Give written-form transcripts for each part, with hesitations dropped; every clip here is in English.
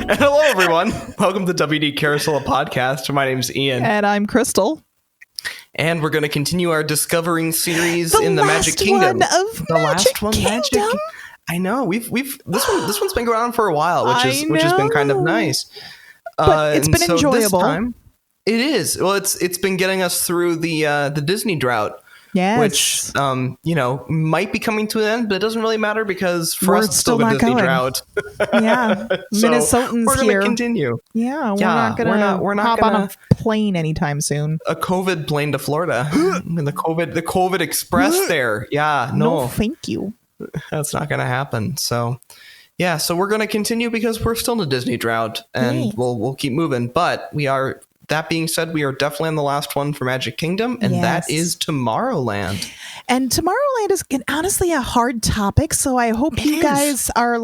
And hello, everyone. Welcome to WD Carousel podcast. My name's Ian. And I'm Crystal. And we're going to continue our discovering series in the Magic Kingdom. The last one, Magic. I know. We've this one's been going on for a while, which has been kind of nice. But it's been enjoyable. This time, it is. Well, it's been getting us through the Disney drought. Yes. Which, might be coming to an end, but it doesn't really matter because for us, it's still a Disney drought. Yeah. So Minnesotans we're going here. to continue. Yeah. We're not going to hop on a plane anytime soon. A COVID plane to Florida. And the COVID Express there. Yeah. No, thank you. That's not going to happen. So, yeah. So we're going to continue because we're still in a Disney drought and we'll keep moving. But that being said, we are definitely on the last one for Magic Kingdom, and that is Tomorrowland. And Tomorrowland is honestly a hard topic, so I hope you guys are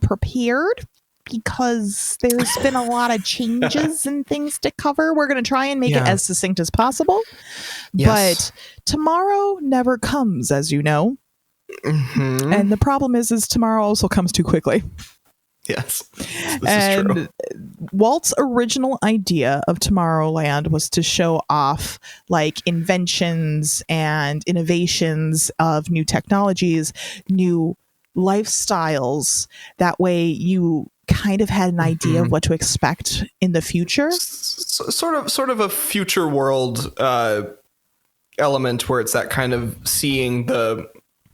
prepared because there's been a lot of changes and things to cover. We're going to try and make it as succinct as possible, but tomorrow never comes, as you know. Mm-hmm. And the problem is tomorrow also comes too quickly. Yes, this is true. Walt's original idea of Tomorrowland was to show off inventions and innovations of new technologies, new lifestyles. That way you kind of had an idea of what to expect in the future. Sort of a future world element where it's that kind of seeing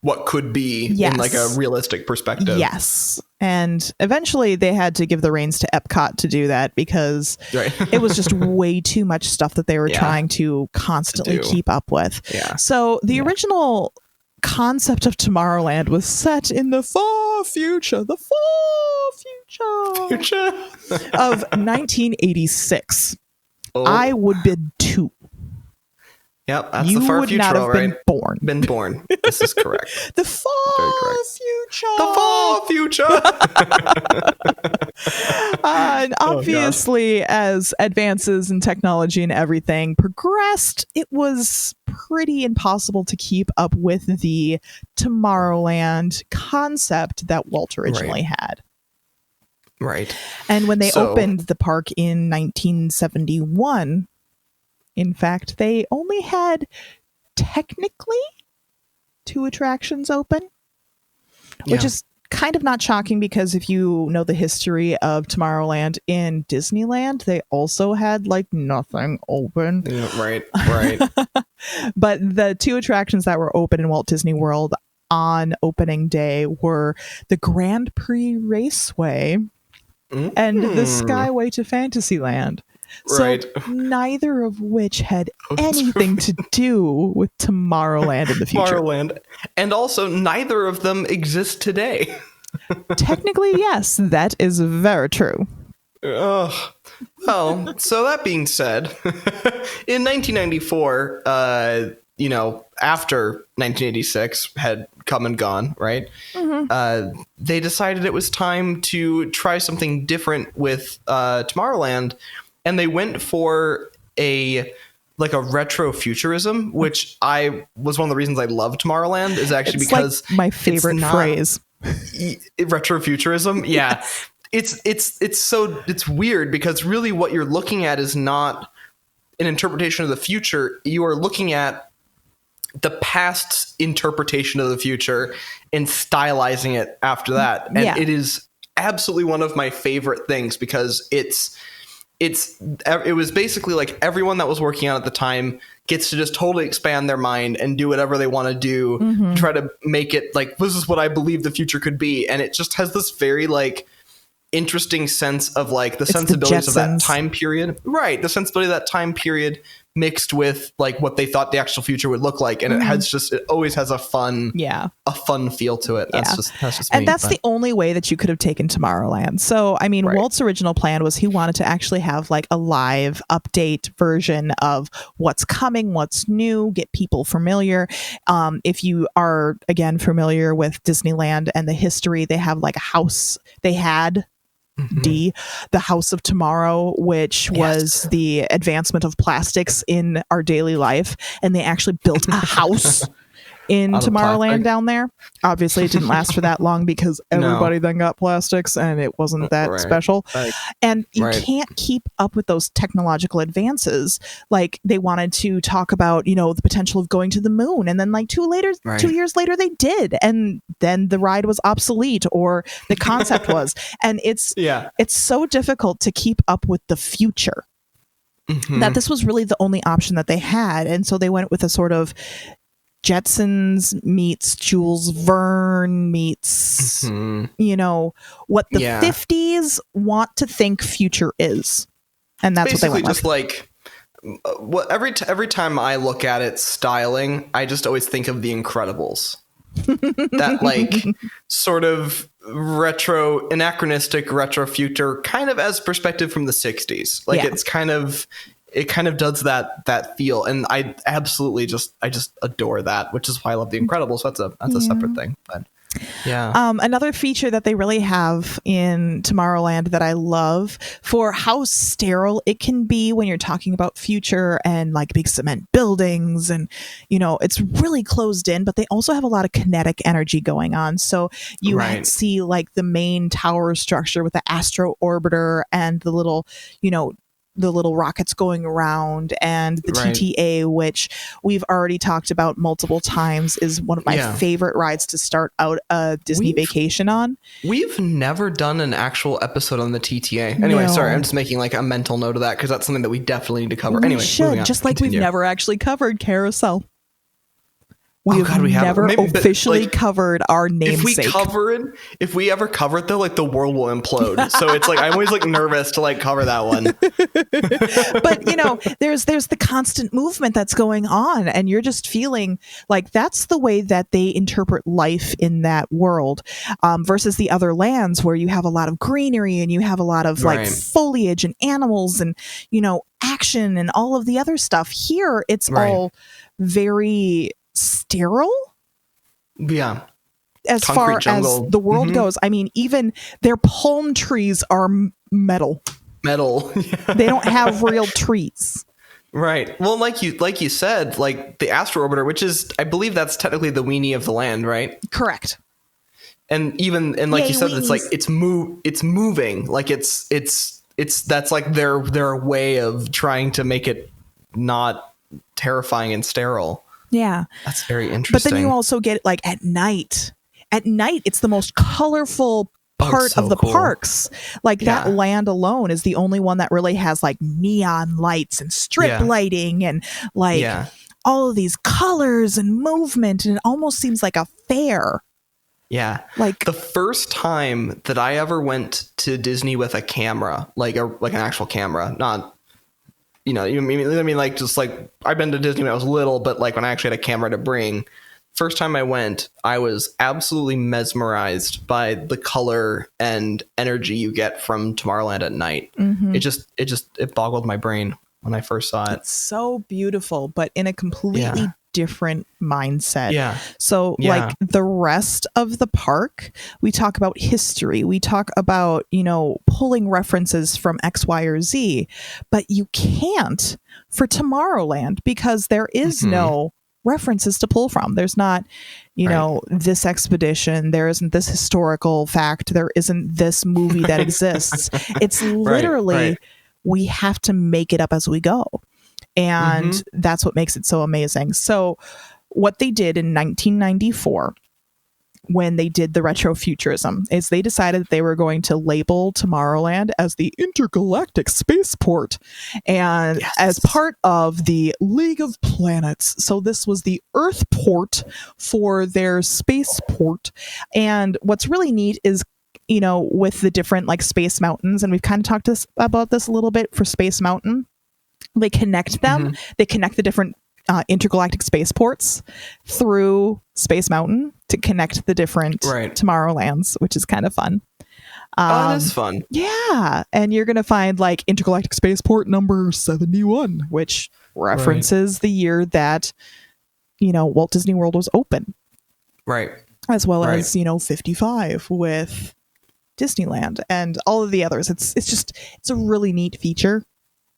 what could be in a realistic perspective. Yes. And eventually they had to give the reins to Epcot to do that because it was just way too much stuff that they were trying to constantly keep up with. Yeah. So the original concept of Tomorrowland was set in the far future of 1986. Oh. I would be 2. Yep, that's the far future, all right. Been born. This is correct. The far future. The far future. And obviously, as advances in technology and everything progressed, it was pretty impossible to keep up with the Tomorrowland concept that Walt originally had. Right. And when they opened the park in 1971, in fact, they only had technically 2 attractions open, which is kind of not shocking because if you know the history of Tomorrowland in Disneyland, they also had nothing open. Yeah, right. But the 2 attractions that were open in Walt Disney World on opening day were the Grand Prix Raceway and the Skyway to Fantasyland. So neither of which had anything to do with Tomorrowland in the future. And also neither of them exist today. Technically, yes, that is very true. Well, so that being said, in 1994, after 1986 had come and gone, right? Mm-hmm. They decided it was time to try something different with Tomorrowland. And they went for a retro futurism, which I was one of the reasons I love Tomorrowland is actually because my favorite phrase. Retrofuturism. Yeah. It's weird because really what you're looking at is not an interpretation of the future. You are looking at the past interpretation of the future and stylizing it after that. And it is absolutely one of my favorite things because it was basically everyone that was working on it at the time gets to just totally expand their mind and do whatever they want to do, try to make it this is what I believe the future could be. And it just has this very interesting sense of the sensibilities of that time period. Right. The sensibility of that time period mixed with what they thought the actual future would look like. And it always has a fun feel to it. That's just and that's the only way that you could have taken Tomorrowland. So, I mean, Walt's original plan was he wanted to actually have a live update version of what's coming, what's new, get people familiar. If you are, again, familiar with Disneyland and the history, they have a house they had. The House of Tomorrow, which was the advancement of plastics in our daily life. And they actually built a house in Out of Tomorrowland plastic. down there. Obviously, it didn't last for that long because everybody then got plastics and it wasn't that special. And you can't keep up with those technological advances. Like they wanted to talk about, the potential of going to the moon. And then like 2 years later, they did. And then the ride was obsolete or the concept was. And it's so difficult to keep up with the future. That this was really the only option that they had. And so they went with a sort of Jetsons meets Jules Verne meets, what the 50s want to think future is. And that's basically what they went just with. Every time I look at it styling, I just always think of The Incredibles. That like sort of anachronistic retro future, kind of as perspective from the 60s. Like it kind of does that feel, and I absolutely just adore that, which is why I love The Incredibles. So that's a separate thing, but another feature that they really have in Tomorrowland that I love for how sterile it can be when you're talking about future and like big cement buildings and it's really closed in, but they also have a lot of kinetic energy going on. So you see like the main tower structure with the astro orbiter and the little rockets going around, and the TTA, which we've already talked about multiple times, is one of my favorite rides to start out a Disney vacation on. We've never done an actual episode on the TTA. Anyway, sorry, I'm just making like a mental note of that because that's something that we definitely need to cover. Anyway, just like we've never actually covered Carousel. We have we never officially covered our namesake. If we ever cover it though, like the world will implode. So it's like I'm always like nervous to like cover that one. But there's the constant movement that's going on, and you're just feeling like that's the way that they interpret life in that world, versus the other lands where you have a lot of greenery and you have a lot of like foliage and animals and action and all of the other stuff. Here, it's all very sterile, as Concrete far jungle. as the world goes. I mean, even their palm trees are metal. They don't have real trees. Right. Well, like you said, like the astro orbiter, which is, I believe that's technically the weenie of the land, right? Correct. And like you said, weenies. It's like it's moving, like it's that's like their way of trying to make it not terrifying and sterile. Yeah. That's very interesting. But then you also get like at night. At night, it's the most colorful part of the parks. Like that land alone is the only one that really has like neon lights and strip lighting and like all of these colors and movement. And it almost seems like a fair. Yeah. Like the first time that I ever went to Disney with a camera, like an actual camera, not I mean, like, just like I've been to Disney when I was little, but like when I actually had a camera to bring, first time I went, I was absolutely mesmerized by the color and energy you get from Tomorrowland at night. It boggled my brain when I first saw it. It's so beautiful, but in a completely different mindset. Yeah. So like the rest of the park, we talk about history. We talk about, pulling references from X, Y, or Z, but you can't for Tomorrowland because there is no references to pull from. There's not, this expedition. There isn't this historical fact. There isn't this movie that exists. It's literally, we have to make it up as we go. And that's what makes it so amazing. So what they did in 1994 when they did the retrofuturism is they decided that they were going to label Tomorrowland as the intergalactic spaceport and as part of the League of Planets. So this was the Earth port for their spaceport. And what's really neat is with the different like Space Mountains, and we've kind of talked about this a little bit for Space Mountain. They connect them. They connect the different intergalactic spaceports through Space Mountain to connect the different Tomorrowlands, which is kind of fun. That is fun. Yeah. And you're going to find like intergalactic spaceport number 71, which references the year that, Walt Disney World was open. Right. As well as, 55 with Disneyland and all of the others. It's a really neat feature.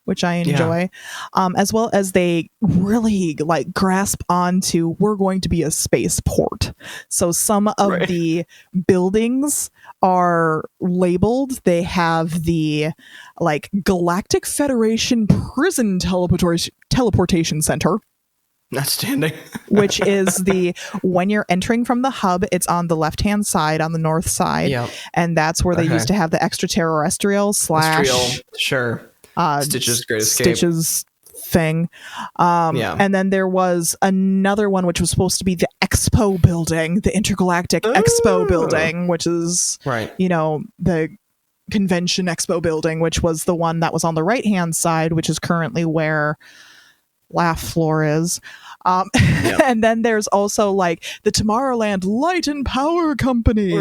which I enjoy, as well as they really like grasp onto we're going to be a spaceport. So some of the buildings are labeled. They have the like Galactic Federation Prison Teleportation Center. Outstanding. Which is when you're entering from the hub, it's on the left-hand side, on the north side. Yep. And that's where they used to have the extraterrestrial / sure. Stitch's Great Escape. Stitch's thing. And then there was another one which was supposed to be the Expo building, the Intergalactic Expo building, which is, the Convention Expo building, which was the one that was on the right-hand side, which is currently where Laugh Floor is. And then there's also like the Tomorrowland Light and Power Company,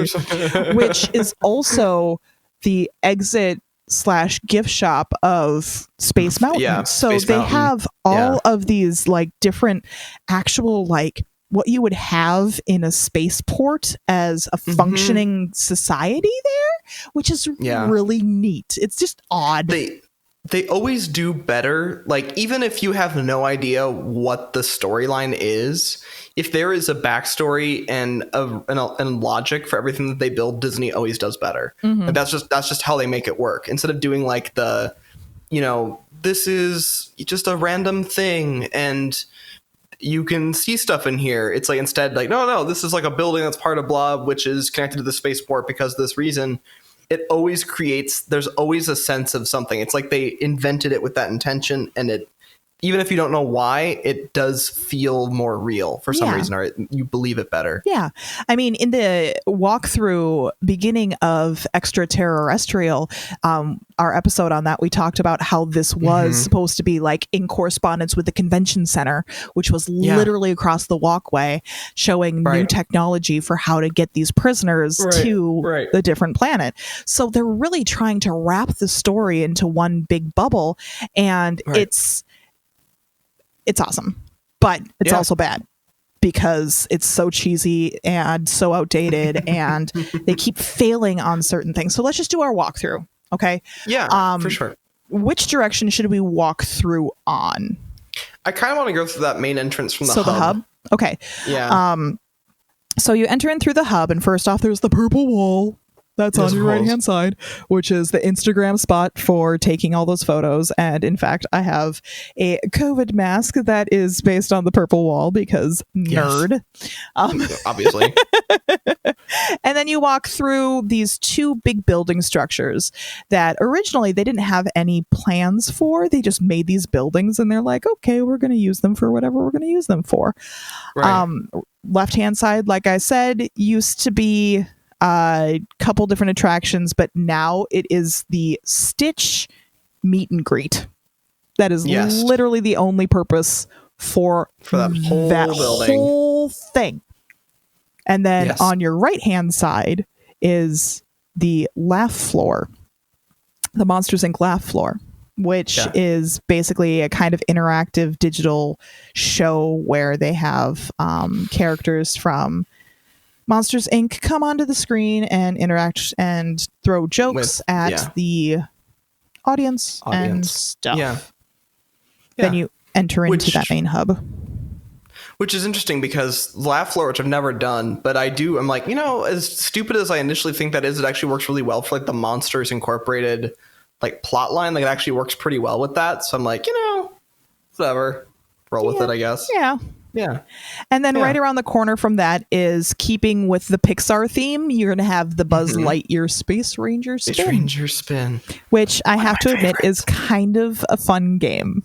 which is also the exit / gift shop of Space Mountain. So Space Mountain. Have all of these like different actual like what you would have in a spaceport as a functioning society there, which is really neat. It's just odd. They always do better. Like, even if you have no idea what the storyline is, if there is a backstory and logic for everything that they build, Disney always does better. And that's just how they make it work. Instead of doing like the, this is just a random thing and you can see stuff in here. It's like instead like, no, this is like a building that's part of blah, which is connected to the spaceport because of this reason. It always there's always a sense of something. It's like they invented it with that intention, and it, even if you don't know why, it does feel more real for some reason, or you believe it better. Yeah. I mean, in the walkthrough beginning of Extraterrestrial, our episode on that, we talked about how this was supposed to be like in correspondence with the convention center, which was literally across the walkway, showing new technology for how to get these prisoners to the different planet. So they're really trying to wrap the story into one big bubble, and it's awesome, but it's also bad because it's so cheesy and so outdated and they keep failing on certain things. So let's just do our walkthrough. Okay. Yeah, for sure. Which direction should we walk through on? I kind of want to go through that main entrance from the hub. So the hub? Okay. Yeah. So you enter in through the hub, and first off, there's the purple wall. That's on your right-hand side, which is the Instagram spot for taking all those photos. And in fact, I have a COVID mask that is based on the purple wall because nerd. Obviously. And then you walk through these two big building structures that originally they didn't have any plans for. They just made these buildings and they're like, okay, we're going to use them for whatever we're going to use them for. Left-hand side, like I said, used to be a couple different attractions, but now it is the Stitch meet and greet. That is literally the only purpose for that whole thing. And then on your right-hand side is the Laugh Floor, the Monsters Inc. Laugh Floor, which is basically a kind of interactive digital show where they have characters from Monsters Inc. come onto the screen and interact and throw jokes at the audience and stuff. Then you enter into that main hub. Which is interesting because Laugh Floor, which I've never done, but I'm like, as stupid as I initially think that is, it actually works really well for like the Monsters Incorporated like plot line. Like it actually works pretty well with that. So I'm like, whatever. Roll with it, I guess. Yeah. Yeah. And then right around the corner from that is, keeping with the Pixar theme, you're going to have the Buzz Lightyear Space Ranger Spin. Space Ranger Spin. Which I have to admit is kind of a fun game.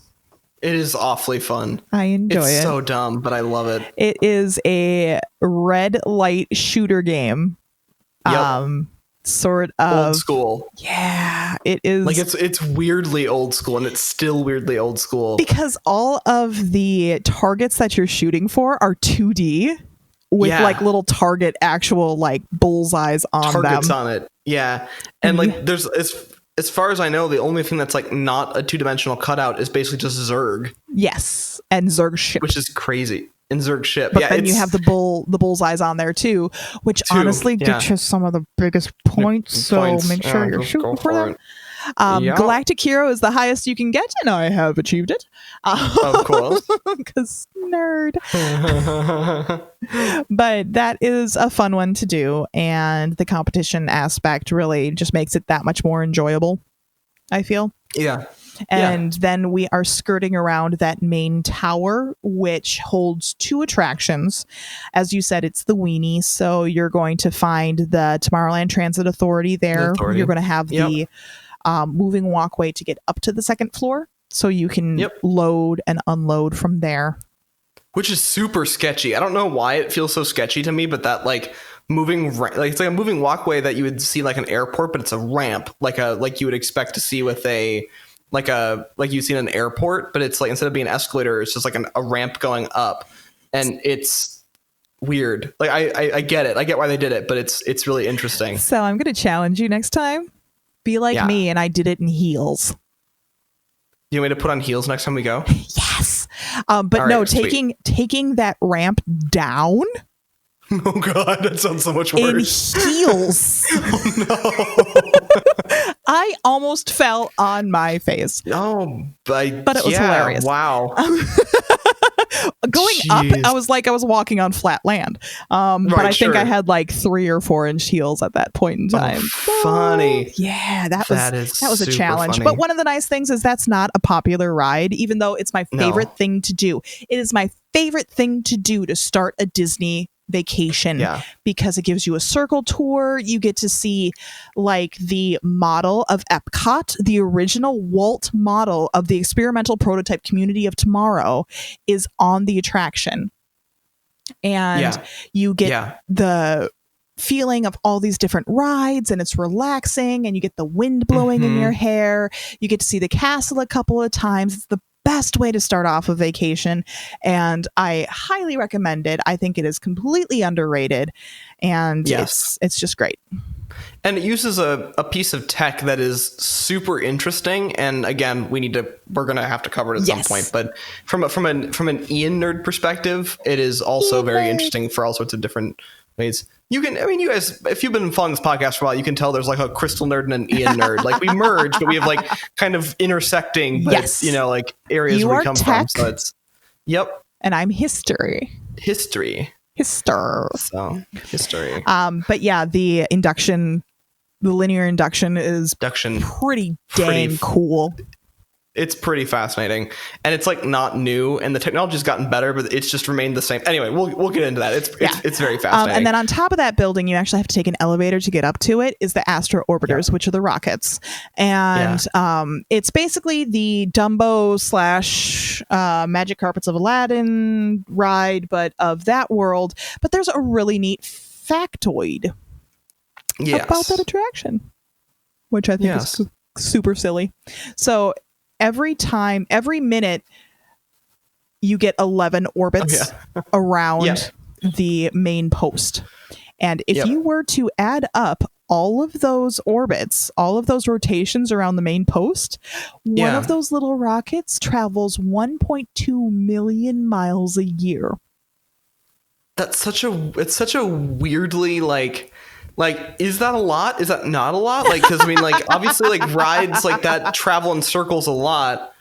It is awfully fun. I enjoy it. It's so dumb, but I love it. It is a red light shooter game. Sort of old school. Yeah, it is. Like it's weirdly old school, and it's still weirdly old school because all of the targets that you're shooting for are 2D with like little target actual like bullseyes on targets them. On it. Yeah, and like there's as far as I know, the only thing that's like not a 2-dimensional cutout is basically just Zurg. Yes, and Zurg ship, which is crazy. And Zurg ship, but then you have the bullseyes on there too, which honestly get you some of the biggest points. So make sure you're shooting for them. Galactic Hero is the highest you can get, and I have achieved it. Of course. Because nerd. But that is a fun one to do, and the competition aspect really just makes it that much more enjoyable, I feel. Yeah. And then we are skirting around that main tower, which holds 2 attractions. As you said, it's the weenie. So you're going to find the Tomorrowland Transit Authority there. You're going to have the moving walkway to get up to the 2nd floor. So you can load and unload from there. Which is super sketchy. I don't know why it feels so sketchy to me, but that like moving, like it's like a moving walkway that you would see like an airport, but it's a ramp, like you would expect to see with like you see in an airport, but it's like instead of being an escalator, it's just like a ramp going up, and it's weird. Like I get it, I get why they did it, but it's really interesting. So I'm gonna challenge you next time. Be like me, and I did it in heels. You want me to put on heels next time we go? Yes, but no, taking that ramp down. Oh God, that sounds so much worse. In heels. Oh no. I almost fell on my face. Oh, but it was hilarious. Wow. Going up, I was like I was walking on flat land. But I think I had like 3 or 4 inch heels at that point in time. Oh, funny. Yeah, that was a challenge. Funny. But one of the nice things is that's not a popular ride, even though it's my favorite thing to do. It is my favorite thing to do to start a Disney vacation because it gives you a circle tour. You get to see like the model of Epcot, the original Walt model of the experimental prototype Community of Tomorrow is on the attraction, and you get the feeling of all these different rides, and it's relaxing, and you get the wind blowing in your hair. You get to see the castle a couple of times. It's the best way to start off a vacation, and I highly recommend it. I think it is completely underrated, and it's just great. And it uses a piece of tech that is super interesting. And again, we're going to have to cover it at some point. But from an Ian nerd perspective, it is also very interesting for all sorts of different ways. You guys, if you've been following this podcast for a while, you can tell there's like a Crystal nerd and an Ian nerd. Like we merge, but we have like kind of intersecting, but like areas where we come from. So it's, and I'm history. So history. But yeah, the linear induction is pretty dang cool. It's pretty fascinating, and it's like not new, and the technology's gotten better, but it's just remained the same. Anyway, we'll get into that. It's very fascinating. And then on top of that building, you actually have to take an elevator to get up to it. Is the Astro Orbiters, which are the rockets, and it's basically the Dumbo / Magic Carpets of Aladdin ride, but of that world. But there's a really neat factoid about that attraction, which I think is super silly. So every minute you get 11 orbits around the main post. And if you were to add up all of those orbits, all of those rotations around the main post, one of those little rockets travels 1.2 million miles a year. It's such a weirdly like, is that a lot? Is that not a lot? Like, because I mean, like, obviously, like rides like that travel in circles a lot.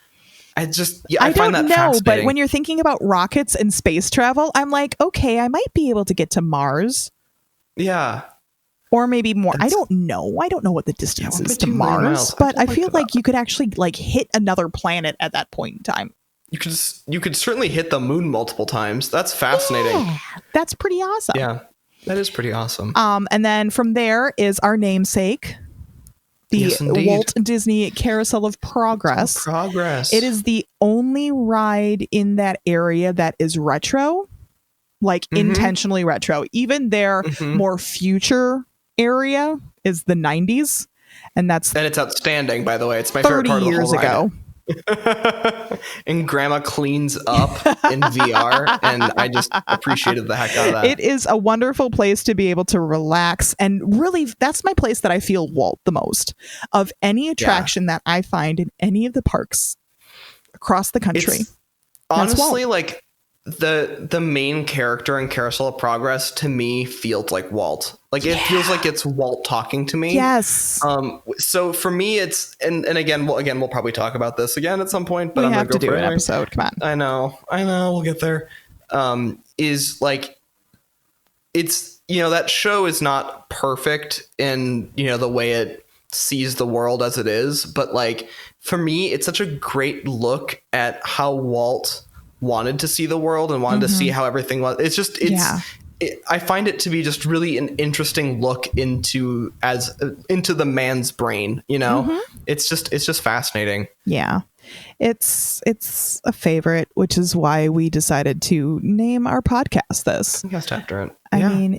I find that fascinating. But when you're thinking about rockets and space travel, I'm like, okay, I might be able to get to Mars. Yeah. Or maybe more. I don't know. I don't know what the distance is to Mars, but I feel like you could actually like hit another planet at that point in time. You could certainly hit the moon multiple times. That's fascinating. Yeah, that's pretty awesome. Yeah. That is pretty awesome. And then from there is our namesake, the Walt Disney Carousel of Progress. It is the only ride in that area that is retro, like intentionally retro. Even their more future area is the 90s, and it's outstanding. By the way, it's my favorite part of the whole ride. 30 years ago. And grandma cleans up in VR, and I just appreciated the heck out of that. It is a wonderful place to be able to relax, and really that's my place that I feel Walt the most of any attraction that I find in any of the parks across the country. Honestly, like the main character in Carousel of Progress to me feels like Walt. Like it feels like it's Walt talking to me. Yes. So for me, it's and again we'll probably talk about this again at some point. But we I'm have gonna to go do for an it anyway. episode. Come on. I know, we'll get there. Is like it's that show is not perfect in the way it sees the world as it is, but like for me, it's such a great look at how Walt wanted to see the world and wanted to see how everything was. I find it to be just really an interesting look into the man's brain. It's just fascinating. Yeah, it's a favorite, which is why we decided to name our podcast this. Podcast after it. I mean,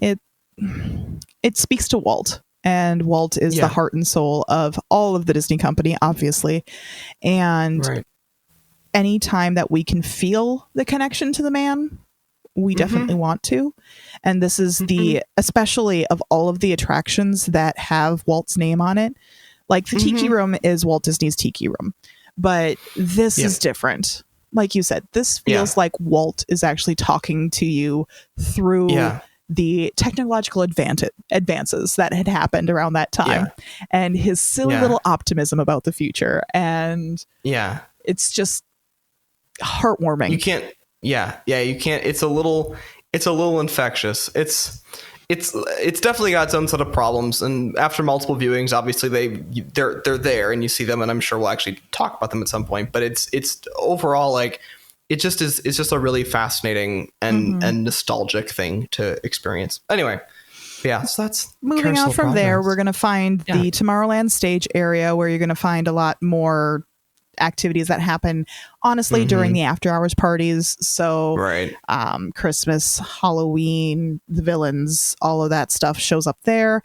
it speaks to Walt, and Walt is the heart and soul of all of the Disney company, obviously. And anytime that we can feel the connection to the man, we definitely want to. And this is especially of all of the attractions that have Walt's name on it, like the Tiki Room is Walt Disney's Tiki Room, but this is different. Like you said, this feels like Walt is actually talking to you through the technological advances that had happened around that time, and his silly little optimism about the future. And it's just heartwarming. You can't you can't. It's a little infectious. It's definitely got its own set of problems, and after multiple viewings, obviously they're there and you see them, and I'm sure we'll actually talk about them at some point. But it's overall like it's just a really fascinating and nostalgic thing to experience. Anyway, so that's moving on from there. We're gonna find the Tomorrowland stage area, where you're gonna find a lot more activities that happen honestly during the after hours parties. So Christmas, Halloween, the villains, all of that stuff shows up there.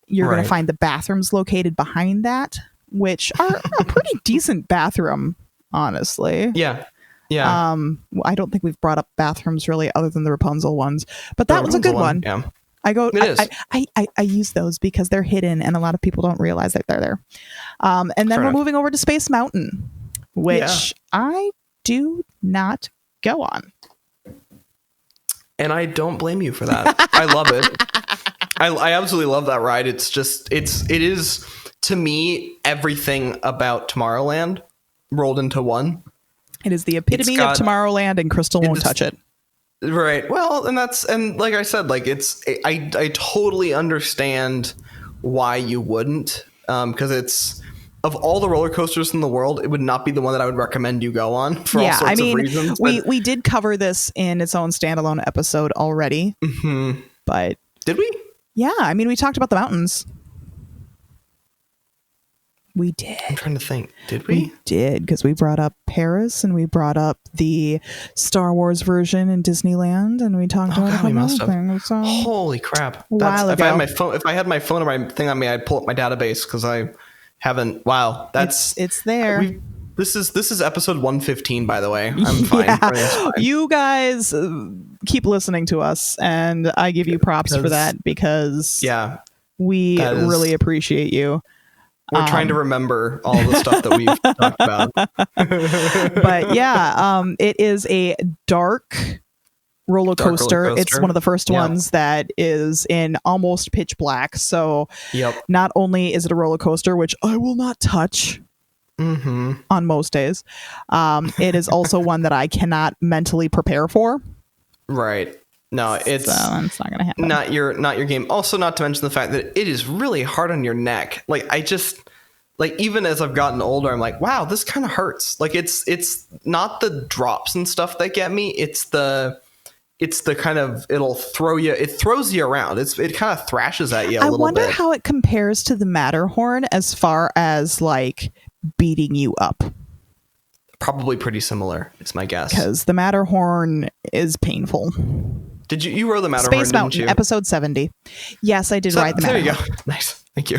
You're going to find the bathrooms located behind that, which are a pretty decent bathroom, honestly. I don't think we've brought up bathrooms really other than the Rapunzel ones, but that was a good one. I use those because they're hidden and a lot of people don't realize that they're there. And then we're moving over to Space Mountain, which I do not go on. And I don't blame you for that. I love it. I absolutely love that ride. It is to me everything about Tomorrowland rolled into one. It is the epitome of Tomorrowland, and Crystal won't touch it. Right. Well, and like I said, like I totally understand why you wouldn't, because it's, of all the roller coasters in the world, it would not be the one that I would recommend you go on for all sorts of reasons. We did cover this in its own standalone episode already. But did we? Yeah, I mean, we talked about the mountains. We did. I'm trying to think. Did we? We did, because we brought up Paris and we brought up the Star Wars version in Disneyland, and we talked about we must have. Things, so. Holy crap! If I had my phone or my thing on me, I'd pull up my database, because I haven't. Wow, it's there. This is episode 115, by the way. I'm fine. You guys keep listening to us, and I give you props for that, because we really appreciate you. We're trying to remember all the stuff that we've talked about. But it is a dark roller coaster. It's one of the first ones that is in almost pitch black. So not only is it a roller coaster, which I will not touch on most days, it is also one that I cannot mentally prepare for. Right. No, it's not going to happen. Not your game. Also, not to mention the fact that it is really hard on your neck. Like, even as I've gotten older, I'm like, wow, this kind of hurts. Like, it's not the drops and stuff that get me. It's the kind of, it throws you around. It kind of thrashes at you a little bit. I wonder how it compares to the Matterhorn as far as like beating you up. Probably pretty similar, is my guess. Because the Matterhorn is painful. Did you rode the Matterhorn? Space Mountain, episode 70. Yes, I did ride the Matterhorn. There you go. Nice. Thank you.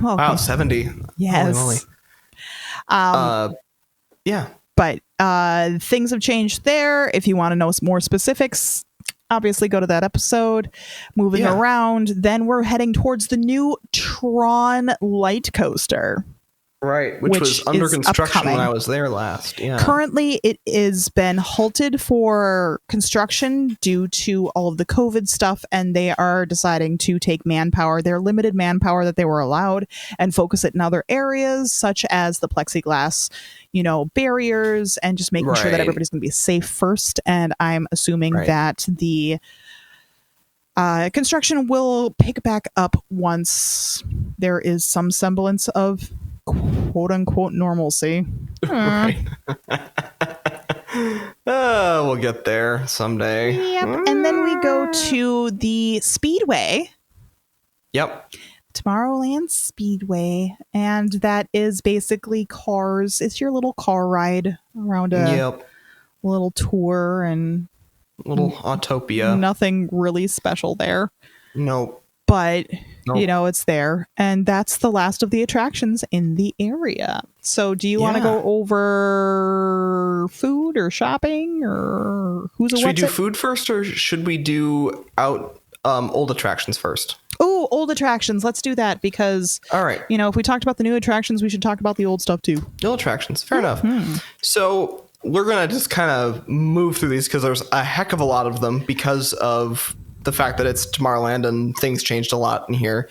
Welcome. Wow, 70. Yes. Holy moly. But things have changed there. If you want to know more specifics, obviously go to that episode. Moving around, then we're heading towards the new Tron light coaster. Right, which was under is construction upcoming. when I was there last. Yeah. Currently, it has been halted for construction due to all of the COVID stuff, and they are deciding to take manpower, their limited manpower that they were allowed, and focus it in other areas, such as the plexiglass, barriers, and just making sure that everybody's going to be safe first. And I'm assuming that the construction will pick back up once there is some semblance of quote unquote normalcy. Right. We'll get there someday. Yep. And then we go to the Speedway. Yep. Tomorrowland Speedway. And that is basically cars. It's your little car ride around a little tour and little Autopia. Nothing really special there. Nope. But, it's there. And that's the last of the attractions in the area. So do you want to go over food or shopping or should we do food first or should we do old attractions first? Oh, old attractions. Let's do that because, all right. If we talked about the new attractions, we should talk about the old stuff too. The old attractions. Fair enough. So we're going to just kind of move through these because there's a heck of a lot of them because of the fact that it's Tomorrowland and things changed a lot in here.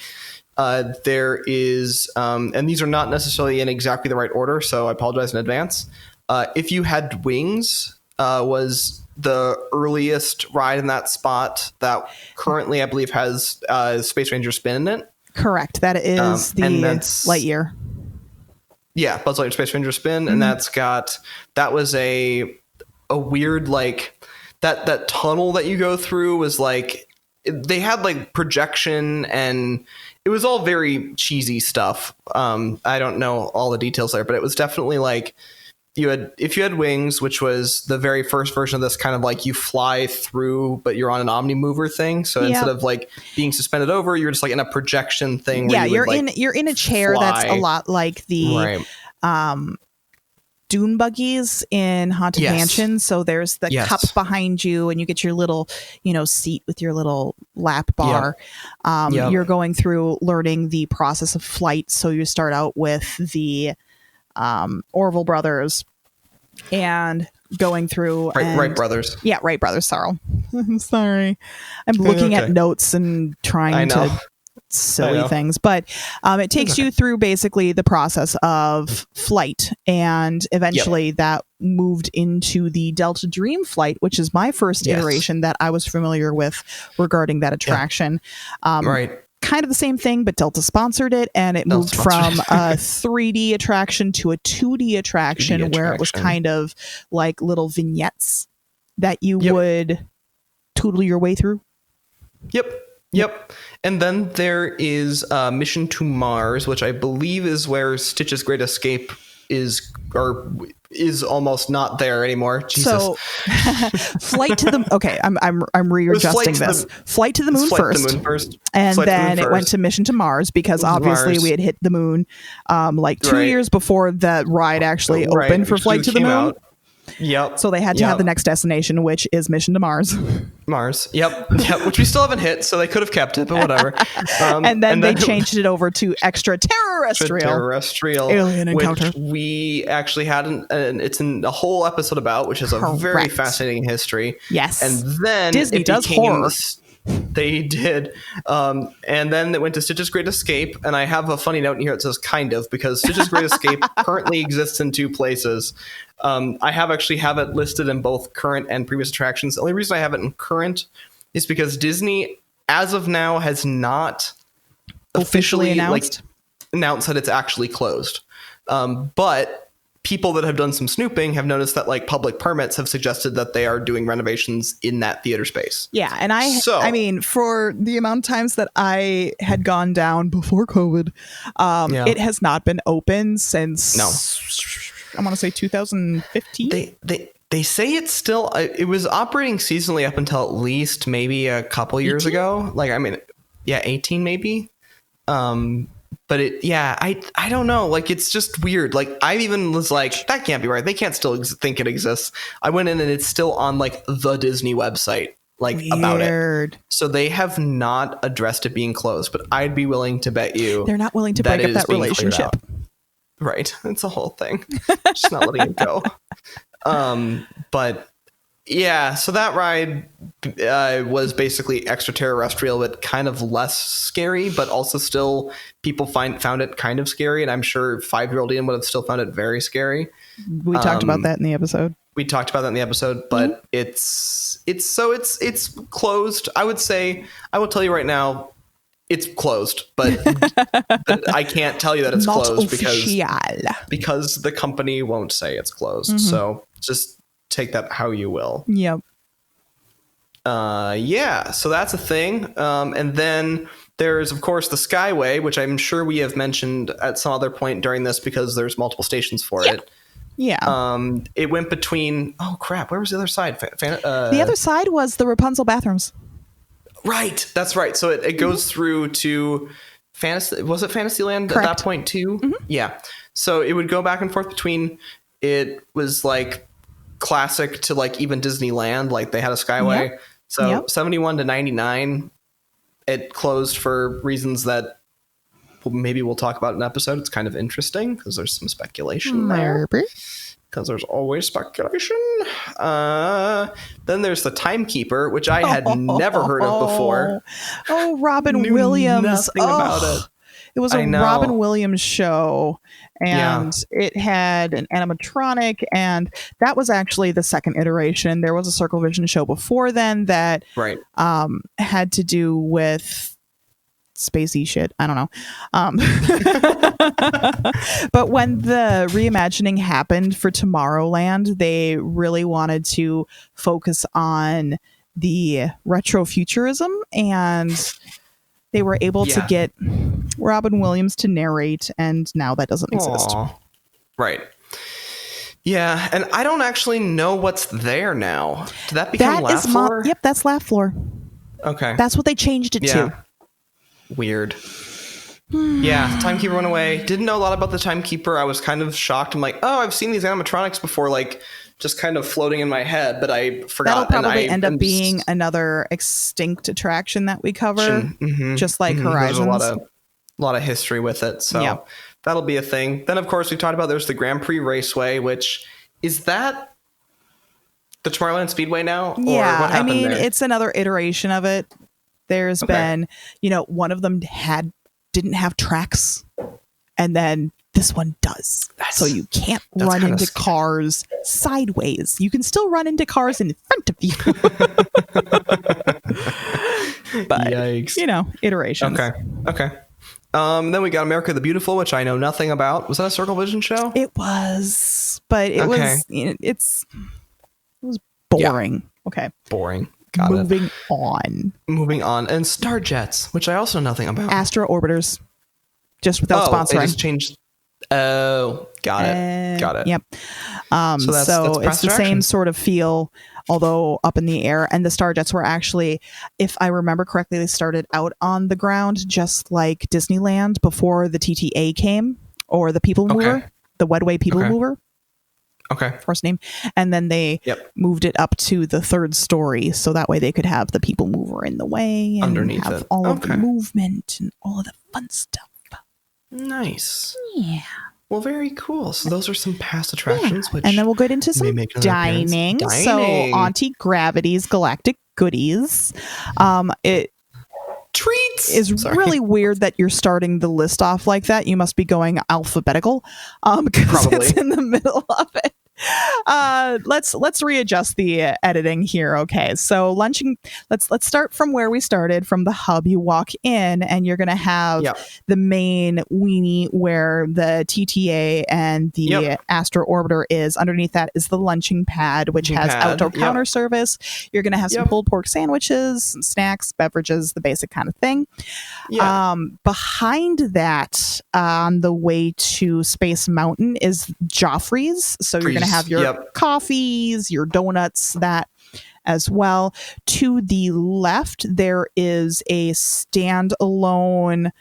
There is, and these are not necessarily in exactly the right order, so I apologize in advance. If You Had Wings was the earliest ride in that spot that currently, I believe, has Space Ranger Spin in it. Correct. That is the Lightyear. Yeah, Buzz Lightyear Space Ranger Spin, and that was a weird, like, that tunnel that you go through was like, they had like projection and it was all very cheesy stuff. I don't know all the details there, but it was definitely like If You Had Wings, which was the very first version of this kind of like you fly through, but you're on an Omnimover thing. So instead of like being suspended over, you're just like in a projection thing. Where you're in a chair that's a lot like the dune buggies in Haunted Mansion. So there's the cup behind you and you get your little, seat with your little lap bar. You're going through learning the process of flight. So you start out with the Orville brothers and going through Wright brothers. Yeah, Wright brothers. Sorry. I'm sorry. I'm looking at notes and trying to silly things, but it takes you through basically the process of flight, and eventually that moved into the Delta Dream flight, which is my first iteration that I was familiar with regarding that attraction. Kind of the same thing, but Delta sponsored it, and it moved from a 3D attraction to a 2D attraction where it was kind of like little vignettes that you would tootle your way through. Yep. And then there is Mission to Mars, which I believe is where Stitch's Great Escape is almost not there anymore. Jesus. So flight to the I'm readjusting this. Flight to the moon first. And then it went to Mission to Mars because obviously we had hit the moon 2 years before that ride actually opened for Flight to the Moon. Yep. So they had to have the next destination, which is Mission to Mars. Yep. Which we still haven't hit, so they could have kept it, but whatever. And then they changed it over to extraterrestrial alien encounter, which we actually had it's in a whole episode about, which is a very fascinating history. Yes. And then Disney does horror. They did. And then it went to Stitch's Great Escape. And I have a funny note in here that says kind of, because Stitch's Great Escape currently exists in 2 places. I have it listed in both current and previous attractions. The only reason I have it in current is because Disney, as of now, has not officially announced that it's actually closed. But people that have done some snooping have noticed that like public permits have suggested that they are doing renovations in that theater space. Yeah. And I mean, for the amount of times that I had gone down before COVID, it has not been open since, I want to say 2015. They say it's still, it was operating seasonally up until at least maybe a couple years ago. 18 maybe. But I don't know. Like, it's just weird. Like, I even was like, that can't be right. They can't still think it exists. I went in and it's still on like the Disney website, like weird. About it. So they have not addressed it being closed, but I'd be willing to bet you they're not willing to break up that relationship. Right. It's a whole thing. Just not letting it go. But yeah, so that ride was basically extraterrestrial, but kind of less scary, but also still people found it kind of scary. And I'm sure 5-year-old Ian would have still found it very scary. We talked about that in the episode. We talked about that in the episode, but it's closed. I would say, I will tell you right now, it's closed, but I can't tell you that it's Not closed official. because the company won't say it's closed. So just take that how you will. Yep. Yeah, so that's a thing. And then there's, of course, the Skyway, which I'm sure we have mentioned at some other point during this because there's multiple stations for it. Yeah. It went between, oh crap, where was the other side? The other side was the Rapunzel bathrooms. Right, that's right. So it goes through to Fantasy. Was it Fantasyland Correct. at that point too? Yeah. So it would go back and forth between. It was like classic to like even Disneyland. Like they had a Skyway. Yep. So 71 to 99, it closed for reasons that maybe we'll talk about in an episode. It's kind of interesting because there's some speculation there. Because there's always speculation. Then there's the Timekeeper, which I had never heard of before. Oh, Robin Knew Williams. nothing about it. It was a Robin Williams show, and it had an animatronic, and that was actually the second iteration. There was a Circle Vision show before then that had to do with spacey shit. I don't know. But when the reimagining happened for Tomorrowland, they really wanted to focus on the retrofuturism, and they were able to get Robin Williams to narrate, and now that doesn't exist. Right. Yeah, and I don't actually know what's there now. Did that become Laugh Floor? Yep, that's Laugh Floor. Okay. That's what they changed it to. Weird. Yeah, Timekeeper went away. Didn't know a lot about the Timekeeper. I was kind of shocked. I'm like, oh, I've seen these animatronics before, like just kind of floating in my head, but I forgot. That'll probably end up being another extinct attraction that we cover, just like Horizons. There's a lot of history with it, so that'll be a thing. Then, of course, we talked about there's the Grand Prix Raceway, which is that the Tomorrowland Speedway now? Yeah, or what happened there? It's another iteration of it. There's been, one of them didn't have tracks, and then this one does. So you can't run into cars sideways. You can still run into cars in front of you. But, yikes. Iterations. Okay. Then we got America the Beautiful, which I know nothing about. Was that a Circle Vision show? It was, but it was, it was boring. Yeah. Okay. Boring. Moving on. And Starjets, which I also know nothing about. Astro Orbiters. Just without sponsoring. They just changed. Oh, got it. Yep. So it's the same sort of feel, although up in the air. And the Starjets were actually, if I remember correctly, they started out on the ground, just like Disneyland before the TTA came, or the People Mover, the Wedway People Mover. Okay. First name. And then they moved it up to the third story, so that way they could have the People Mover in the way and underneath have it. all of the movement and all of the fun stuff. Nice. Yeah. Well, very cool. So those are some past attractions. Which and then we'll get into some dining. So Auntie Gravity's Galactic Goodies. Treats is really weird that you're starting the list off like that. You must be going alphabetical because it's in the middle of it. Let's readjust the editing here. Okay, so lunching. Let's start from where we started, from the hub. You walk in, and you're gonna have the main weenie where the TTA and the Astro Orbiter is. Underneath that is the lunching pad, which has outdoor counter service. You're gonna have some pulled pork sandwiches, some snacks, beverages, the basic kind of thing. Behind that, on the way to Space Mountain, is Joffrey's. So you're gonna have your coffees, your donuts, that as well. To the left, there is a standalone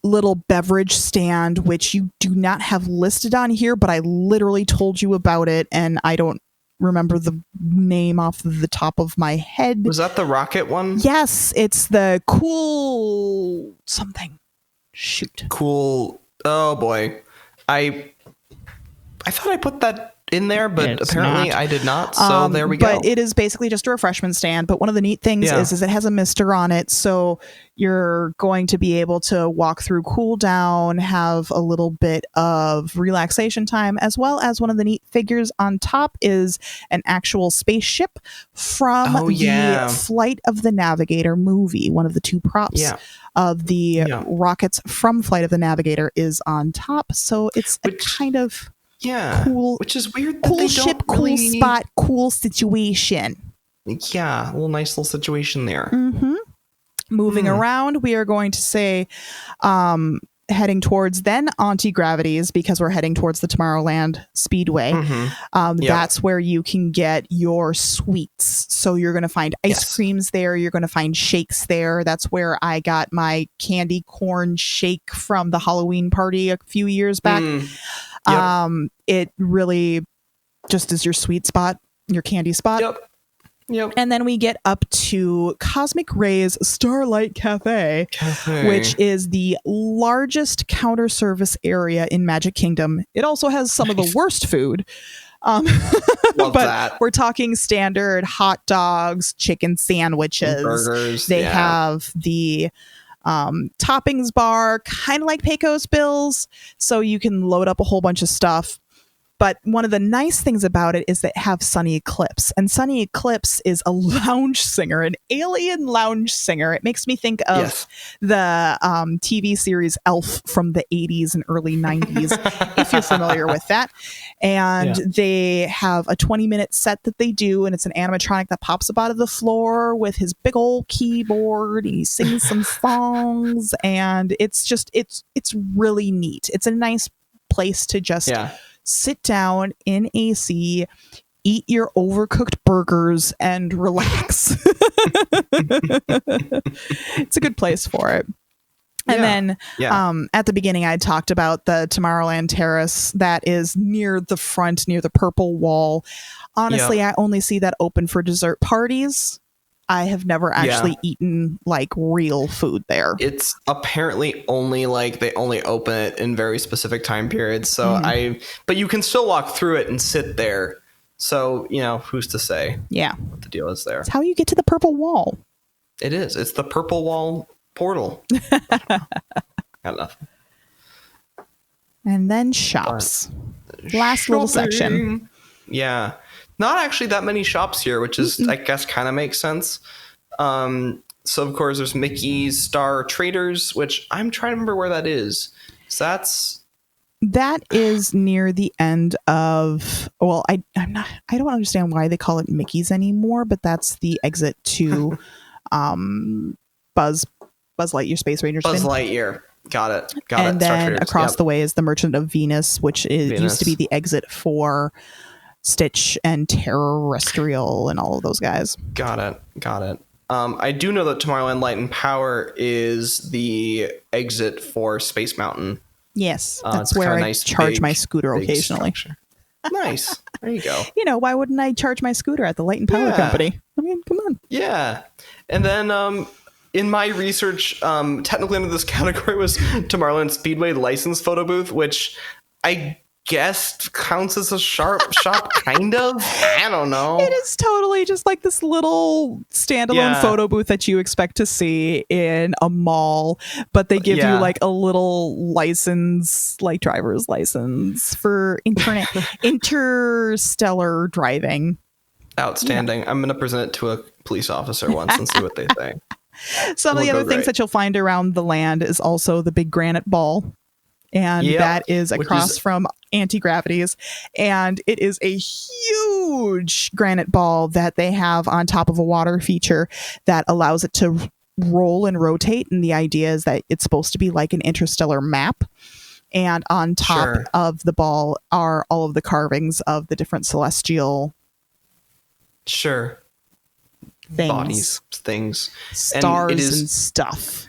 little beverage stand, which you do not have listed on here, but I literally told you about it, and I don't remember the name off the top of my head. Was that the rocket one? Yes, it's the cool something. Shoot. Cool. Oh boy. I thought I put that in there, but It's apparently not. I did not. So there we go. But it is basically just a refreshment stand. But one of the neat things is it has a mister on it. So you're going to be able to walk through, cool down, have a little bit of relaxation time, as well as one of the neat figures on top is an actual spaceship from the Flight of the Navigator movie. One of the two props of the rockets from Flight of the Navigator is on top. So it's a kind of... cool, which is weird. That cool they ship, don't cool really... spot, cool situation. Yeah, a little nice little situation there. Moving around, we are going to say heading towards then anti-gravities, because we're heading towards the Tomorrowland Speedway. That's where you can get your sweets. So you're going to find ice creams there. You're going to find shakes there. That's where I got my candy corn shake from the Halloween party a few years back. It really just is your sweet spot, your candy spot. And then we get up to Cosmic Ray's Starlight Cafe, which is the largest counter service area in Magic Kingdom. It also has some of the worst food. But we're talking standard hot dogs, chicken sandwiches, burgers. They have the toppings bar, kind of like Pecos Bills, so you can load up a whole bunch of stuff. But one of the nice things about it is that have Sunny Eclipse. And Sunny Eclipse is a lounge singer, an alien lounge singer. It makes me think of the TV series Elf from the 80s and early 90s, if you're familiar with that. And they have a 20-minute set that they do, and it's an animatronic that pops up out of the floor with his big old keyboard. He sings some songs, and it's really neat. It's a nice place to just... sit down in AC, eat your overcooked burgers, and relax. It's a good place for it. And then at the beginning, I talked about the Tomorrowland Terrace that is near the front, near the purple wall. Honestly, I only see that open for dessert parties. I have never actually eaten like real food there. It's apparently only like they only open it in very specific time periods. So but you can still walk through it and sit there. So, who's to say what the deal is there? It's how you get to the purple wall. It is. It's the purple wall portal. Got nothing. And then shops. Last little section. Yeah. Not actually that many shops here, which is, I guess, kind of makes sense. So, of course, there's Mickey's Star Traders, which I'm trying to remember where that is. So that is near the end of... Well, I don't understand why they call it Mickey's anymore, but that's the exit to Buzz Lightyear Space Ranger. Buzz Lightyear. Got it. And then across the way is the Merchant of Venus, which used to be the exit for Stitch and Terrestrial and all of those guys. Got it. I do know that Tomorrowland Light and Power is the exit for Space Mountain. Yes, that's where I charge my scooter occasionally. Nice. There you go. Why wouldn't I charge my scooter at the Light and Power Company? I mean, come on. Yeah. And then in my research, technically under this category was Tomorrowland Speedway license photo booth, which I guess counts as a shop, kind of. I don't know. It is totally just like this little standalone photo booth that you expect to see in a mall, but they give you like a little license, like driver's license for interstellar driving. Outstanding. I'm gonna present it to a police officer once and see what they think. Some of the other things that you'll find around the land is also the big granite ball. And that is across from Anti-Gravities. And it is a huge granite ball that they have on top of a water feature that allows it to roll and rotate. And the idea is that it's supposed to be like an interstellar map. And on top of the ball are all of the carvings of the different celestial things. Bodies, things. Stars and stuff.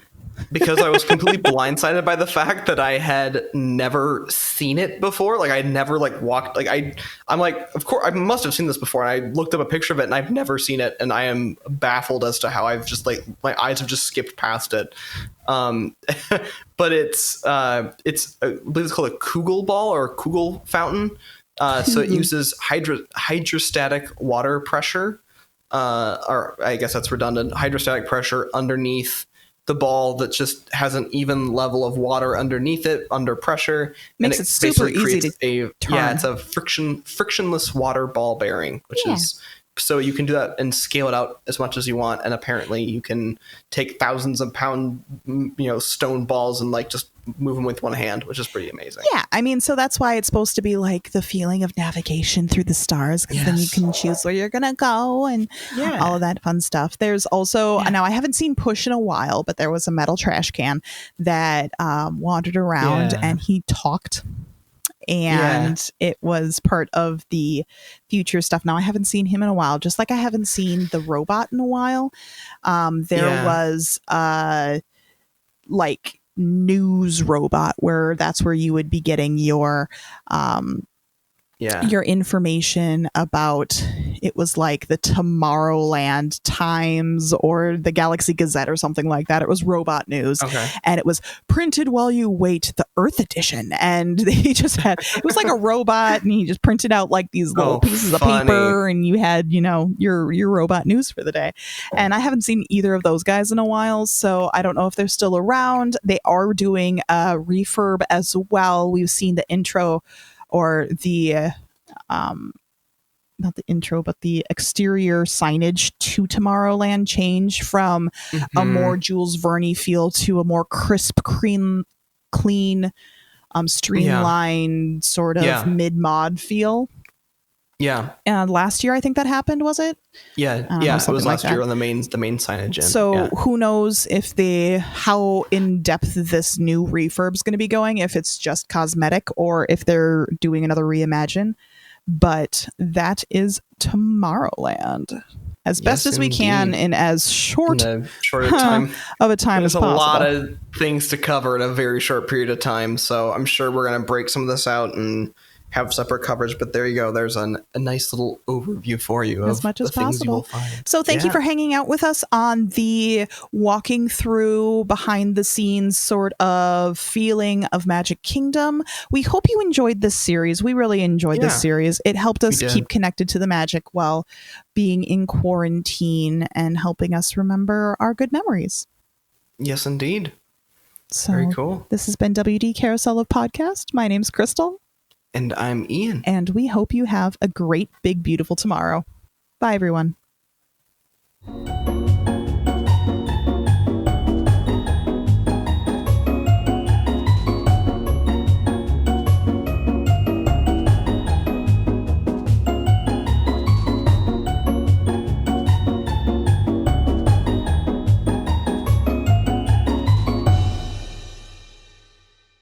because I was completely blindsided by the fact that I had never seen it before. Like I never like walked, like I'm like, of course I must have seen this before. And I looked up a picture of it and I've never seen it. And I am baffled as to how I've just like, my eyes have just skipped past it. But it's I believe it's called a Kugel ball or Kugel fountain. So it uses hydrostatic water pressure, or I guess that's redundant, hydrostatic pressure underneath the ball that just has an even level of water underneath it under pressure. Makes it super easy to turn. Yeah, it's a frictionless water ball bearing, which is so you can do that and scale it out as much as you want. And apparently you can take thousands of pound, stone balls and like just move them with one hand, which is pretty amazing. Yeah. I mean, so that's why it's supposed to be like the feeling of navigation through the stars, because then you can choose where you're going to go and all of that fun stuff. There's also, now I haven't seen Push in a while, but there was a metal trash can that wandered around and he talked. And it was part of the future stuff. Now I haven't seen him in a while, just like I haven't seen the robot in a while. There was like news robot where that's where you would be getting your information about, it was like the Tomorrowland Times or the Galaxy Gazette or something like that. It was robot news. And it was printed while you wait, the Earth edition. And he just had, it was like a robot and he just printed out like these little pieces of paper and you had, your robot news for the day. And I haven't seen either of those guys in a while, so I don't know if they're still around. They are doing a refurb as well. We've seen the intro or the not the intro, but the exterior signage to Tomorrowland change from a more Jules Verne feel to a more crisp, clean, streamlined sort of mid-mod feel. Yeah. And last year, I think that happened, was it? Yeah. It was last year on the main signage. So who knows if how in depth this new refurb is going to be going, if it's just cosmetic or if they're doing another reimagine. But that is Tomorrowland as best as we can in as short of a time as possible. There's a lot of things to cover in a very short period of time. So I'm sure we're going to break some of this out and have separate coverage, but there you go. There's a nice little overview for you as of much as the things possible. you will find. So thank you for hanging out with us on the walking through behind the scenes sort of feeling of Magic Kingdom. We hope you enjoyed this series. We really enjoyed this series. It helped us keep connected to the magic while being in quarantine and helping us remember our good memories. Yes, indeed. So very cool. This has been WD Carousel of Podcast. My name's Crystal. And I'm Ian. And we hope you have a great, big, beautiful tomorrow. Bye, everyone.